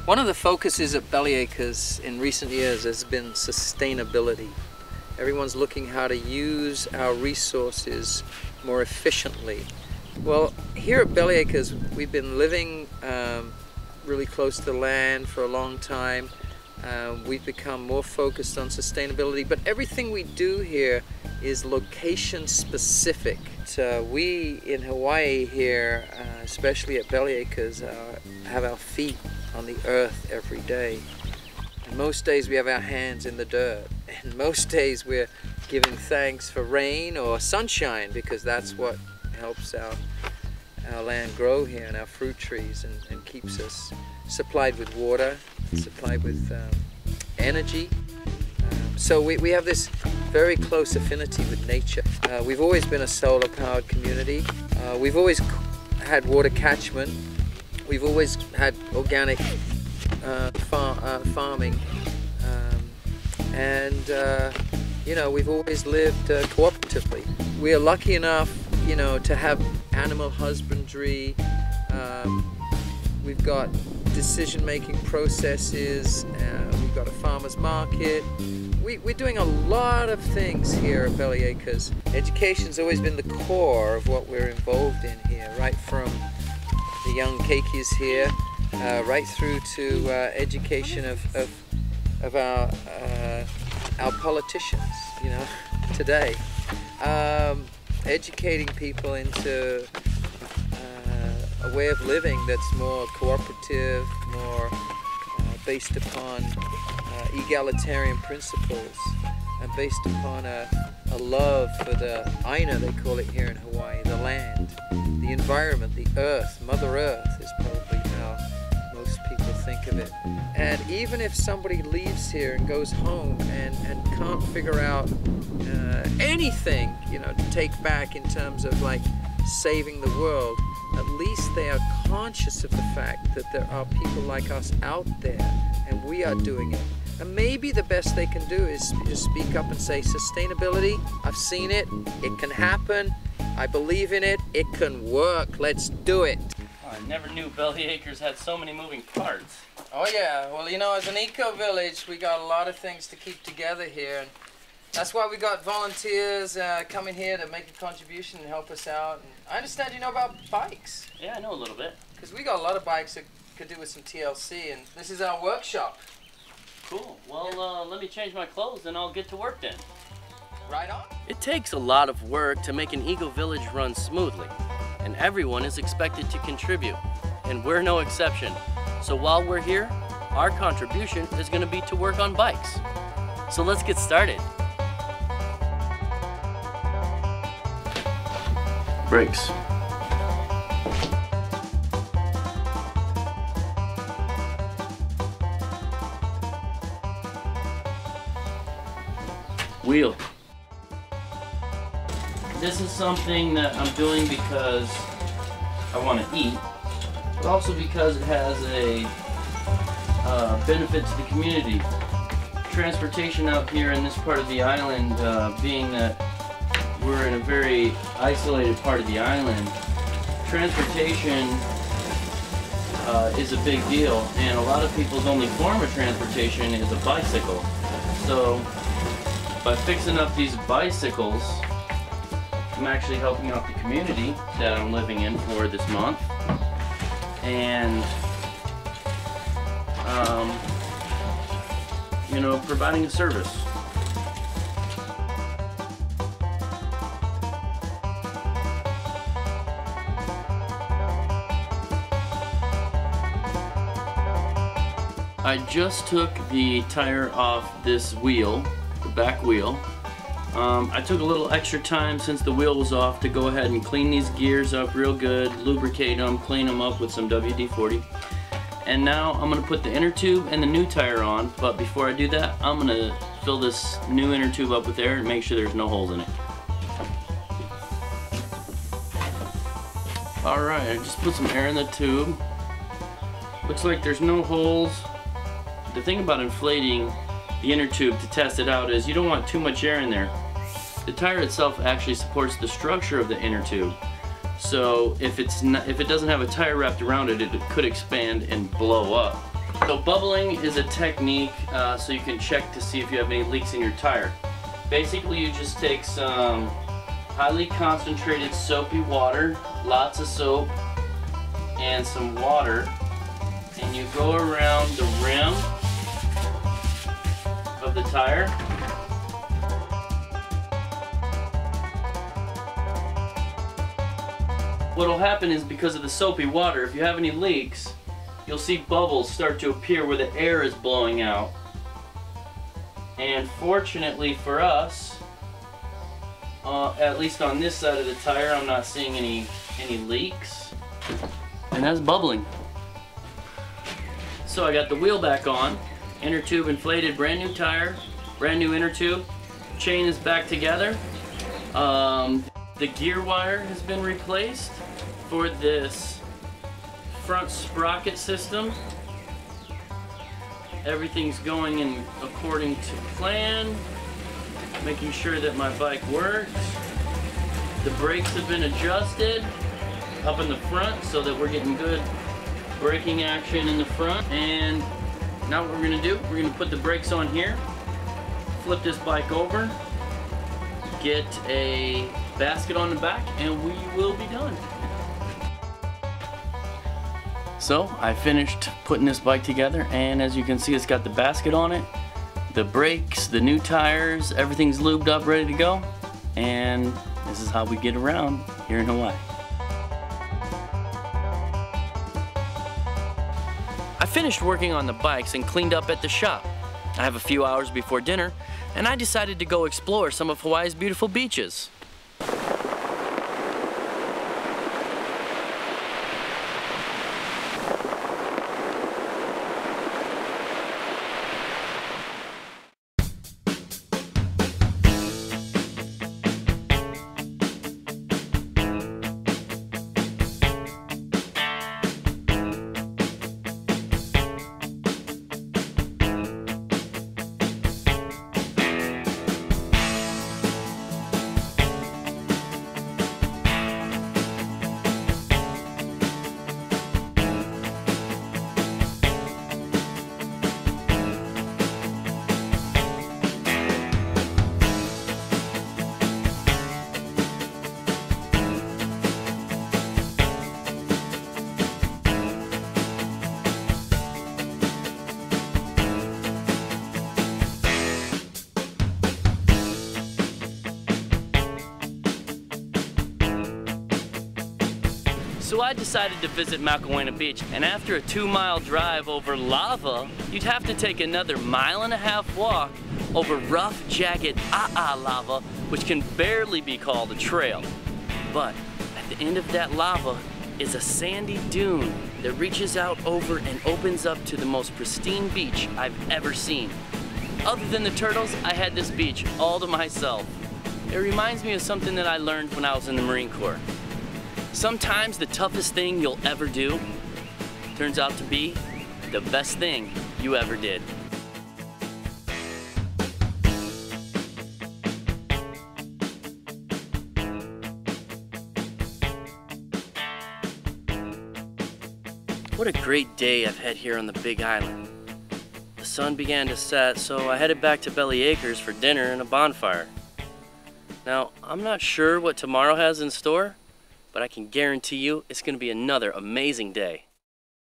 One of the focuses at Bellyacres in recent years has been sustainability. Everyone's looking how to use our resources more efficiently. Well, here at Bellyacres, we've been living really close to the land for a long time. We've become more focused on sustainability, but everything we do here is location specific. We in Hawaii here, especially at Bellyacres, have our feet on the earth every day. And most days we have our hands in the dirt. And most days we're giving thanks for rain or sunshine, because that's what helps our land grow here, and our fruit trees, and keeps us supplied with water, supplied with energy. So we have this very close affinity with nature. We've always been a solar powered community. We've always had water catchment. We've always had organic farming, and you know, we've always lived cooperatively. We are lucky enough, you know, to have animal husbandry. We've got decision-making processes. We've got a farmer's market. We're doing a lot of things here at Bellyacres. Education's always been the core of what we're involved in here, right from the young keikis here, right through to education of our politicians, you know, today. Educating people into a way of living that's more cooperative, more based upon egalitarian principles, and based upon a love for the aina, they call it here in Hawaii, the land, the environment, the earth. Mother Earth is probably how most people think of it. And even if somebody leaves here and goes home and can't figure out anything, you know, to take back in terms of like saving the world, at least they are conscious of the fact that there are people like us out there, and we are doing it. And maybe the best they can do is speak up and say, sustainability, I've seen it, it can happen, I believe in it, it can work, let's do it. Oh, I never knew Bellyacres had so many moving parts. Oh yeah, well, you know, as an eco-village, we got a lot of things to keep together here. And that's why we got volunteers coming here to make a contribution and help us out. And I understand you know about bikes. Yeah, I know a little bit. Because we got a lot of bikes that could do with some TLC, and this is our workshop. Cool. Well, let me change my clothes and I'll get to work then. Right on. It takes a lot of work to make an eco-village run smoothly, and everyone is expected to contribute, and we're no exception. So while we're here, our contribution is going to be to work on bikes. So let's get started. Brakes. Wheel. This is something that I'm doing because I want to eat, but also because it has a benefit to the community. Transportation out here in this part of the island, being that we're in a very isolated part of the island, transportation is a big deal, and a lot of people's only form of transportation is a bicycle. So by fixing up these bicycles, I'm actually helping out the community that I'm living in for this month, and you know, providing a service. I just took the tire off this wheel, the back wheel. I took a little extra time since the wheel was off to go ahead and clean these gears up real good, lubricate them, clean them up with some WD-40. And now I'm going to put the inner tube and the new tire on, but before I do that, I'm going to fill this new inner tube up with air and make sure there's no holes in it. Alright, I just put some air in the tube. Looks like there's no holes. The thing about inflating the inner tube to test it out is you don't want too much air in there. The tire itself actually supports the structure of the inner tube. So if it doesn't have a tire wrapped around it, it could expand and blow up. So bubbling is a technique so you can check to see if you have any leaks in your tire. Basically, you just take some highly concentrated soapy water, lots of soap, and some water, and you go around the rim of the tire. What will happen is, because of the soapy water, if you have any leaks, you'll see bubbles start to appear where the air is blowing out. And fortunately for us, at least on this side of the tire, I'm not seeing any leaks. And that's bubbling. So I got the wheel back on, inner tube inflated, brand new tire, brand new inner tube, chain is back together. The gear wire has been replaced for this front sprocket system. Everything's going in according to plan, making sure that my bike works. The brakes have been adjusted up in the front so that we're getting good braking action in the front. And now what we're gonna do, we're gonna put the brakes on here, flip this bike over, get a basket on the back, and we will be done. So I finished putting this bike together, and as you can see, it's got the basket on it, the brakes, the new tires, everything's lubed up, ready to go. And this is how we get around here in Hawaii. I finished working on the bikes and cleaned up at the shop. I have a few hours before dinner, and I decided to go explore some of Hawaii's beautiful beaches. So I decided to visit Makawena Beach, and after a 2-mile drive over lava, you'd have to take another 1.5-mile walk over rough, jagged lava, which can barely be called a trail. But at the end of that lava is a sandy dune that reaches out over and opens up to the most pristine beach I've ever seen. Other than the turtles, I had this beach all to myself. It reminds me of something that I learned when I was in the Marine Corps. Sometimes the toughest thing you'll ever do turns out to be the best thing you ever did. What a great day I've had here on the Big Island. The sun began to set, so I headed back to Belly Acres for dinner and a bonfire. Now, I'm not sure what tomorrow has in store, but I can guarantee you it's going to be another amazing day.